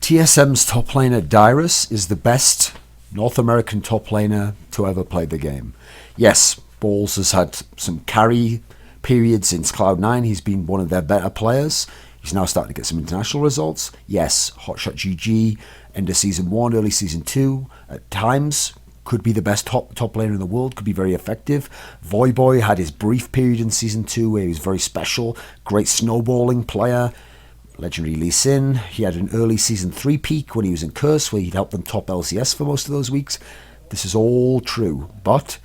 TSM's top laner Dyrus is the best North American top laner to ever play the game. Yes, Balls has had some carry periods since Cloud9. He's been one of their better players. He's now starting to get some international results. Yes, Hotshot GG, end of Season 1, early Season 2, at times could be the best top laner in the world, could be very effective. Voyboy had his brief period in Season 2 where he was very special, great snowballing player. Legendary Lee Sin, he had an early Season 3 peak when he was in Curse where he'd helped them top LCS for most of those weeks. This is all true, but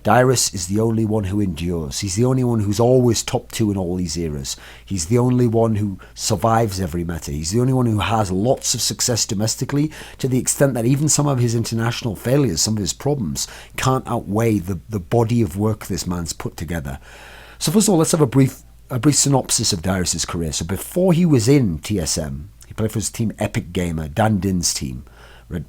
Dyrus is the only one who endures. He's the only one who's always top 2 in all these eras. He's the only one who survives every meta. He's the only one who has lots of success domestically, to the extent that even some of his international failures, some of his problems, can't outweigh the body of work this man's put together. So first of all, let's have a brief synopsis of Dyrus' career. So before he was in TSM, he played for his team Epic Gamer, Dan Din's team,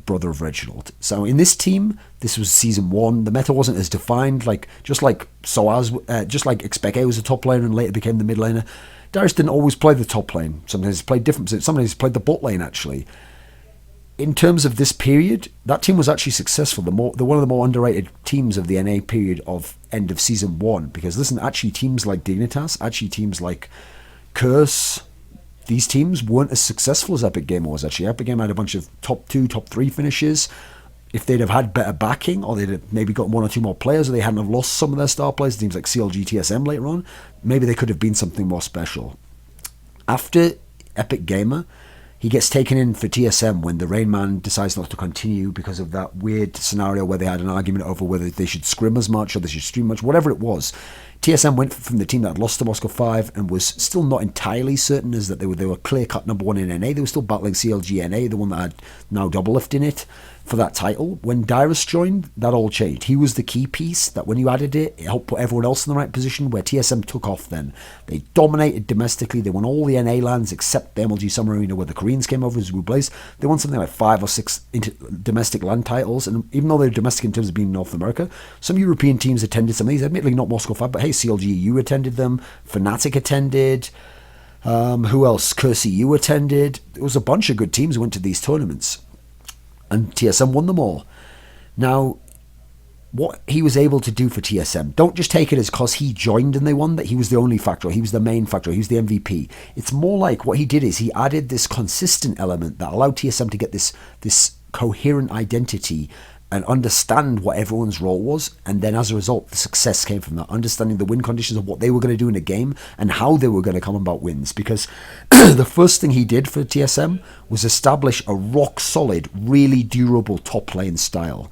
brother of Reginald. So in this team, this was Season 1. The meta wasn't as defined, just like Expeke was a top laner and later became the mid laner. Dyrus didn't always play the top lane. Sometimes he played different. Sometimes he played the bot lane, actually. In terms of this period, that team was actually successful. One of the more underrated teams of the NA period of end of Season 1. Because listen, actually teams like Dignitas, actually teams like Curse, these teams weren't as successful as Epic Gamer was, actually. Epic Gamer had a bunch of top 2, top 3 finishes. If they'd have had better backing, or they'd have maybe got 1 or 2 more players, or they hadn't have lost some of their star players, teams like CLG, TSM later on, maybe they could have been something more special. After Epic Gamer, he gets taken in for TSM when the Rain Man decides not to continue because of that weird scenario where they had an argument over whether they should scrim as much or they should stream much, whatever it was. TSM went from the team that had lost to Moscow 5 and was still not entirely certain as that they were clear-cut number 1 in NA. They were still battling CLG NA, the one that had now Doublelift in it, for that title. When Dyrus joined, that all changed. He was the key piece that when you added it, it helped put everyone else in the right position, where TSM took off then. They dominated domestically. They won all the NA lands except the MLG Summer Arena where the Koreans came over as Rubles. They won something like 5 or 6 domestic land titles, and even though they're domestic in terms of being North America, some European teams attended some of these. Admittedly not Moscow 5, but hey, CLG EU attended them, Fnatic attended, who else? Curse EU attended. There was a bunch of good teams who went to these tournaments, and TSM won them all. Now, what he was able to do for TSM, don't just take it as because he joined and they won, that he was the only factor, he was the main factor, he was the MVP. It's more like what he did is he added this consistent element that allowed TSM to get this coherent identity and understand what everyone's role was, and then as a result the success came from that, understanding the win conditions of what they were going to do in a game and how they were going to come about wins. Because the first thing he did for TSM was establish a rock solid, really durable top lane style.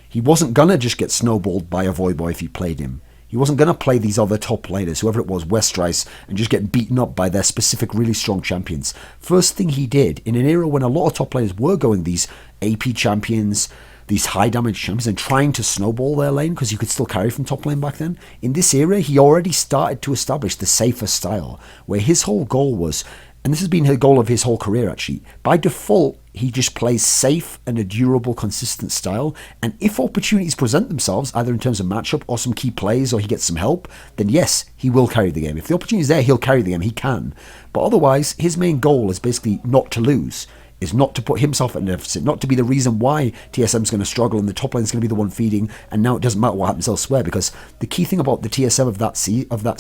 He wasn't going to just get snowballed by a Voyboy if he played him. He wasn't going to play these other top laners, whoever it was, Westrice, and just get beaten up by their specific really strong champions. First thing he did, in an era when a lot of top laners were going these AP champions, these high damage champions, and trying to snowball their lane because you could still carry from top lane back then. In this era, he already started to establish the safer style, where his whole goal was, and this has been the goal of his whole career actually, by default, he just plays safe and a durable, consistent style, and if opportunities present themselves, either in terms of matchup or some key plays or he gets some help, then yes, he will carry the game. If the opportunity is there, he'll carry the game, he can. But otherwise, his main goal is basically not to lose, is not to put himself at a deficit, not to be the reason why TSM's going to struggle and the top lane is going to be the one feeding, and now it doesn't matter what happens elsewhere. Because the key thing about the TSM of that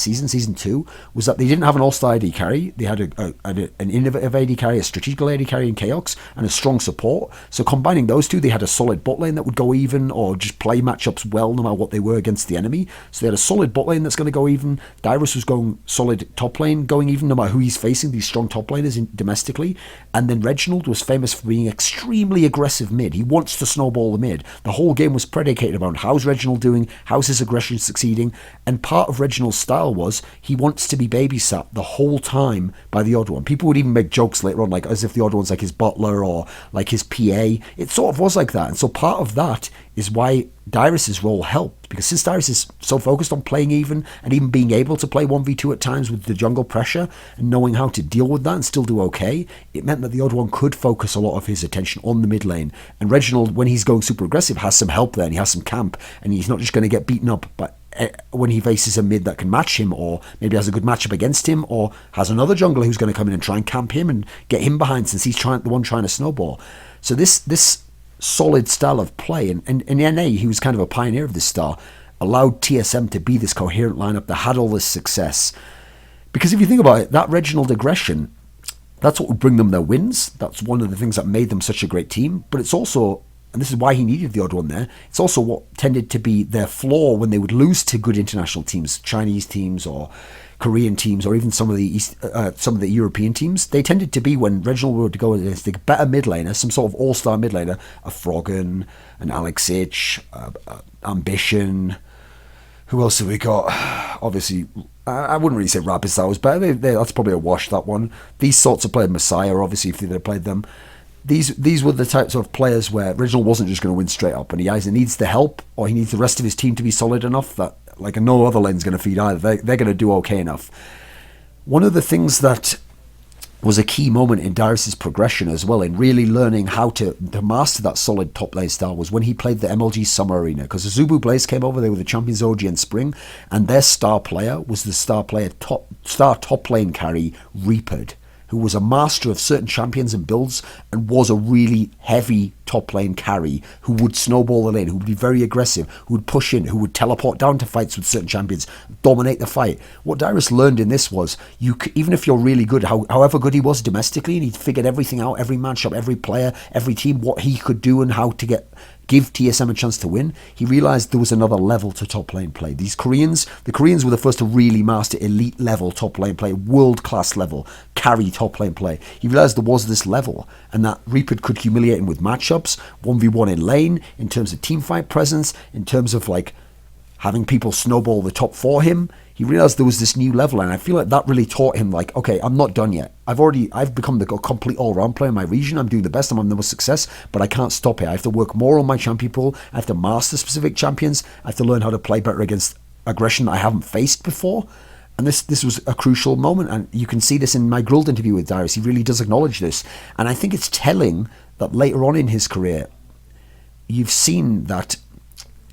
season, Season 2, was that they didn't have an all-star AD carry. They had an innovative AD carry, a strategical AD carry in Chaos, and a strong support. So combining those two, they had a solid bot lane that would go even, or just play matchups well no matter what they were against the enemy. So they had a solid bot lane that's going to go even. Dyrus was going solid top lane, going even no matter who he's facing, these strong top laners domestically. And then Reginald was famous for being extremely aggressive mid. He wants to snowball the mid. The whole game was predicated around how's Reginald doing, how's his aggression succeeding, and part of Reginald's style was he wants to be babysat the whole time by the odd one. People would even make jokes later on, like as if the odd one's like his butler or like his PA. It sort of was like that, and so part of that is why Dyrus' role helped, because since Dyrus is so focused on playing even and even being able to play 1v2 at times with the jungle pressure and knowing how to deal with that and still do okay, it meant that the odd one could focus a lot of his attention on the mid lane. And Reginald, when he's going super aggressive, has some help there and he has some camp, and he's not just going to get beaten up when he faces a mid that can match him, or maybe has a good matchup against him, or has another jungler who's going to come in and try and camp him and get him behind since he's the one trying to snowball. So this solid style of play, and in NA he was kind of a pioneer of this style, allowed TSM to be this coherent lineup that had all this success. Because if you think about it, that Reginald aggression, that's what would bring them their wins. That's one of the things that made them such a great team. But it's also, and this is why he needed the odd one there, it's also what tended to be their flaw when they would lose to good international teams, Chinese teams or Korean teams, or even some of the European teams. They tended to be, when Reginald would go against a better mid laner, some sort of all-star mid laner, a Froggen, an Alex Ich, Ambition. Who else have we got? Obviously, I wouldn't really say Rapid Star was better. That's probably a wash, that one. These sorts of players, Messiah, obviously, if they'd have played them. These were the types of players where Reginald wasn't just going to win straight up, and he either needs the help or he needs the rest of his team to be solid enough that like no other lane's going to feed either. They're going to do okay enough. One of the things that was a key moment in Dyrus' progression as well, in really learning how to master that solid top lane style, was when he played the MLG Summer Arena. Because the Zubu Blaze came over, they were the champions OG in spring, and their star player was the top lane carry, Reapered, who was a master of certain champions and builds and was a really heavy top lane carry who would snowball the lane, who would be very aggressive, who would push in, who would teleport down to fights with certain champions, dominate the fight. What Dyrus learned in this was, even if you're really good, however good he was domestically, and he'd figured everything out, every matchup, every player, every team, what he could do and how to give TSM a chance to win, he realized there was another level to top lane play. The Koreans were the first to really master elite level top lane play, world-class level, carry top lane play. He realized there was this level, and that Reaper could humiliate him with matchups, 1v1 in lane, in terms of teamfight presence, in terms of like having people snowball the top for him. He realized there was this new level, and I feel like that really taught him, like, okay, I'm not done yet. I've become the complete all-round player in my region. I'm doing the best. I'm having the most success, but I can't stop it. I have to work more on my champion pool. I have to master specific champions. I have to learn how to play better against aggression that I haven't faced before. And this was a crucial moment, and you can see this in my Grilled interview with Dyrus. He really does acknowledge this, and I think it's telling that later on in his career, you've seen that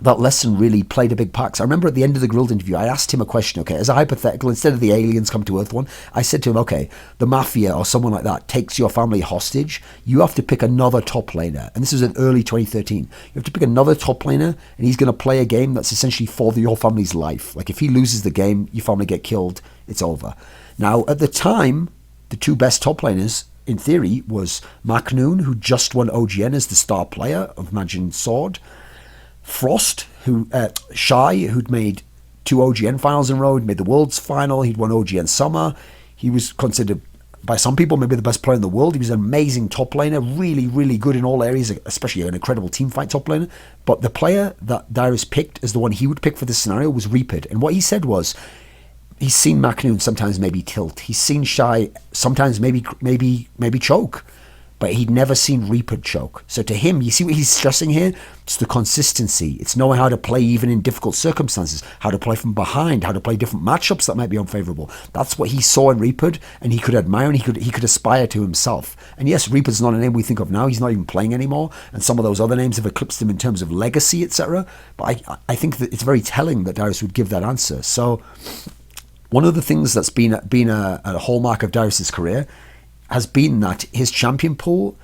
lesson really played a big part. So I remember at the end of the Grilled interview, I asked him a question, okay, as a hypothetical, instead of the aliens come to Earth one, I said to him, okay, the Mafia or someone like that takes your family hostage, you have to pick another top laner, and this was in early 2013, you have to pick another top laner, and he's going to play a game that's essentially for your family's life. Like, if he loses the game, your family get killed, it's over. Now, at the time, the two best top laners, in theory, was Macnoon, who just won OGN as the star player of Magic Sword, Frost, Shy, who'd made 2 OGN finals in a row, he'd made the World's final, he'd won OGN Summer. He was considered by some people maybe the best player in the world. He was an amazing top laner, really, really good in all areas, especially an incredible teamfight top laner. But the player that Dyrus picked as the one he would pick for this scenario was Reapered. And what he said was, he's seen Macnoon sometimes maybe tilt. He's seen Shy sometimes maybe choke. But he'd never seen Reaper choke. So to him, you see what he's stressing here? It's the consistency. It's knowing how to play even in difficult circumstances, how to play from behind, how to play different matchups that might be unfavourable. That's what he saw in Reaper, and he could admire and he could aspire to himself. And yes, Reaper's not a name we think of now. He's not even playing anymore, and some of those other names have eclipsed him in terms of legacy, etc. But I think that it's very telling that Dyrus would give that answer. So one of the things that's been a hallmark of Dyrus's career has been that his champion pool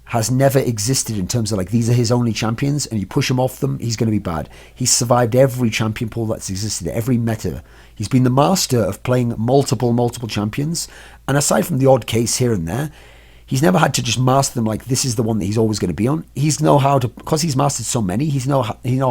has never existed in terms of like, these are his only champions, and you push him off them, he's going to be bad. He's survived every champion pool that's existed, every meta. He's been the master of playing multiple champions, and aside from the odd case here and there, he's never had to just master them like this is the one that he's always going to be on. He's know how to, because he's mastered so many, he know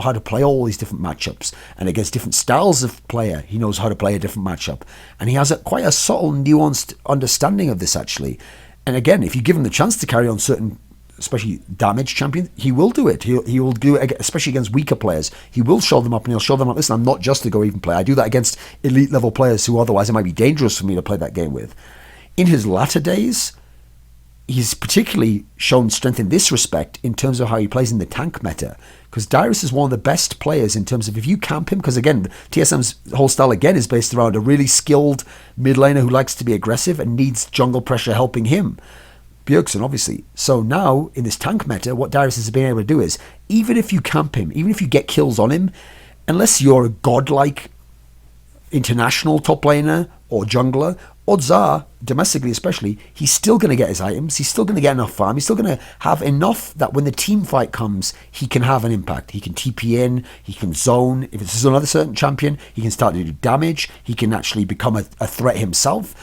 how to play all these different matchups, and against different styles of player, he knows how to play a different matchup, and he has quite a subtle, nuanced understanding of this actually. And again, if you give him the chance to carry on certain, especially damage champions, he will do it. He will do it, especially against weaker players. He will show them up, and he'll show them up, listen, I'm not just a go even player. I do that against elite level players who otherwise it might be dangerous for me to play that game with. In his latter days, he's particularly shown strength in this respect in terms of how he plays in the tank meta, because Dyrus is one of the best players in terms of if you camp him, because again, TSM's whole style again is based around a really skilled mid laner who likes to be aggressive and needs jungle pressure helping him. Bjergsen, obviously. So now, in this tank meta, what Dyrus has been able to do is, even if you camp him, even if you get kills on him, unless you're a godlike international top laner or jungler, odds are, domestically especially, he's still going to get his items, he's still going to get enough farm, he's still going to have enough that when the team fight comes, he can have an impact. He can TP in, he can zone. If it's another certain champion, he can start to do damage, he can actually become a threat himself.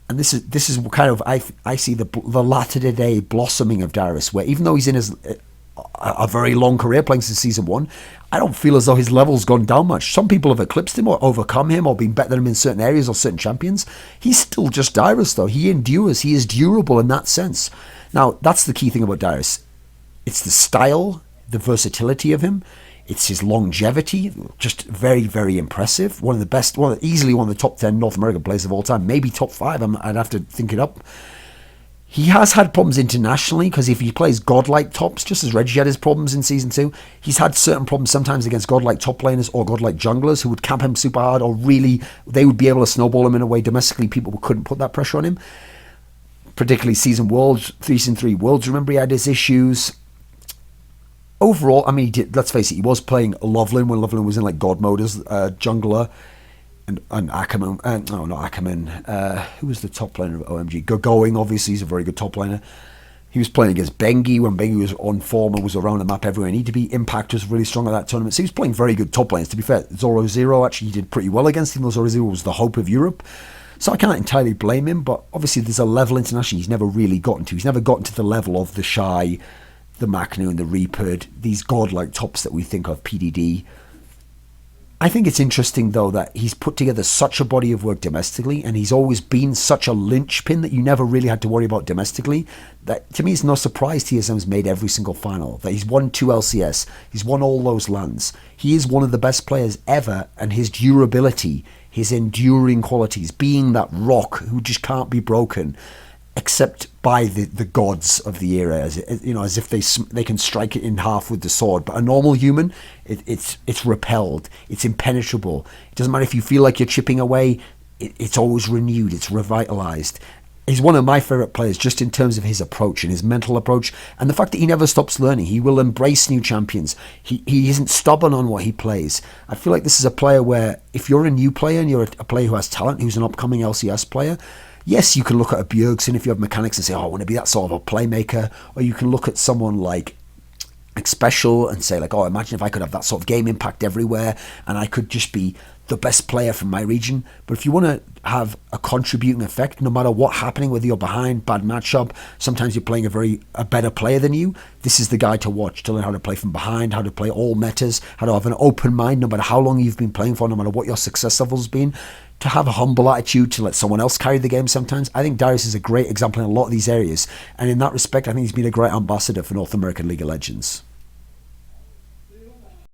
And this is kind of, I see the latter day blossoming of Dyrus, where even though he's in a very long career playing since season 1, I don't feel as though his level's gone down much. Some people have eclipsed him or overcome him or been better than him in certain areas or certain champions. He's still just Dyrus, though. He endures. He is durable in that sense. Now, that's the key thing about Dyrus. It's the style, the versatility of him. It's his longevity, just very, very impressive. One of the best, easily one of the top 10 North American players of all time, maybe top 5. I'd have to think it up. He has had problems internationally because if he plays godlike tops, just as Reggie had his problems in Season 2, he's had certain problems sometimes against godlike top laners or godlike junglers who would camp him super hard, or really, they would be able to snowball him in a way domestically people couldn't put that pressure on him. Particularly Season 3 Worlds, remember he had his issues. Overall, I mean, let's face it, he was playing Loveland when Loveland was in like God mode as jungler. And Ackerman, no, not Ackerman. Who was the top laner of OMG? Going, obviously, he's a very good top laner. He was playing against Bengi when Bengi was on form and was around the map everywhere. He needed to be. Impact was really strong at that tournament. So he was playing very good top laners. To be fair, Zoro Zero actually did pretty well against him. Zoro Zero was the hope of Europe. So I can't entirely blame him, but obviously there's a level internationally he's never really gotten to. He's never gotten to the level of the Shy, the Macnu and the Reaper, these godlike tops that we think of, PDD. I think it's interesting, though, that he's put together such a body of work domestically, and he's always been such a linchpin that you never really had to worry about domestically, that to me it's no surprise TSM's made every single final, that he's won 2 LCS, he's won all those lands. He is one of the best players ever, and his durability, his enduring qualities, being that rock who just can't be broken, except by the gods of the era, as if they can strike it in half with the sword. But a normal human, it's repelled, it's impenetrable. It doesn't matter if you feel like you're chipping away; it's always renewed, it's revitalized. He's one of my favorite players, just in terms of his approach and his mental approach, and the fact that he never stops learning. He will embrace new champions. He isn't stubborn on what he plays. I feel like this is a player where, if you're a new player and you're a player who has talent, who's an upcoming LCS player. Yes, you can look at a Bjergsen if you have mechanics and say, oh, I want to be that sort of a playmaker. Or you can look at someone like Special and say, like, oh, imagine if I could have that sort of game impact everywhere and I could just be the best player from my region. But if you want to have a contributing effect, no matter what's happening, whether you're behind, bad matchup, sometimes you're playing a better player than you, this is the guy to watch, to learn how to play from behind, how to play all metas, how to have an open mind, no matter how long you've been playing for, no matter what your success level has been, to have a humble attitude, to let someone else carry the game sometimes. I think Dyrus is a great example in a lot of these areas. And in that respect, I think he's been a great ambassador for North American League of Legends.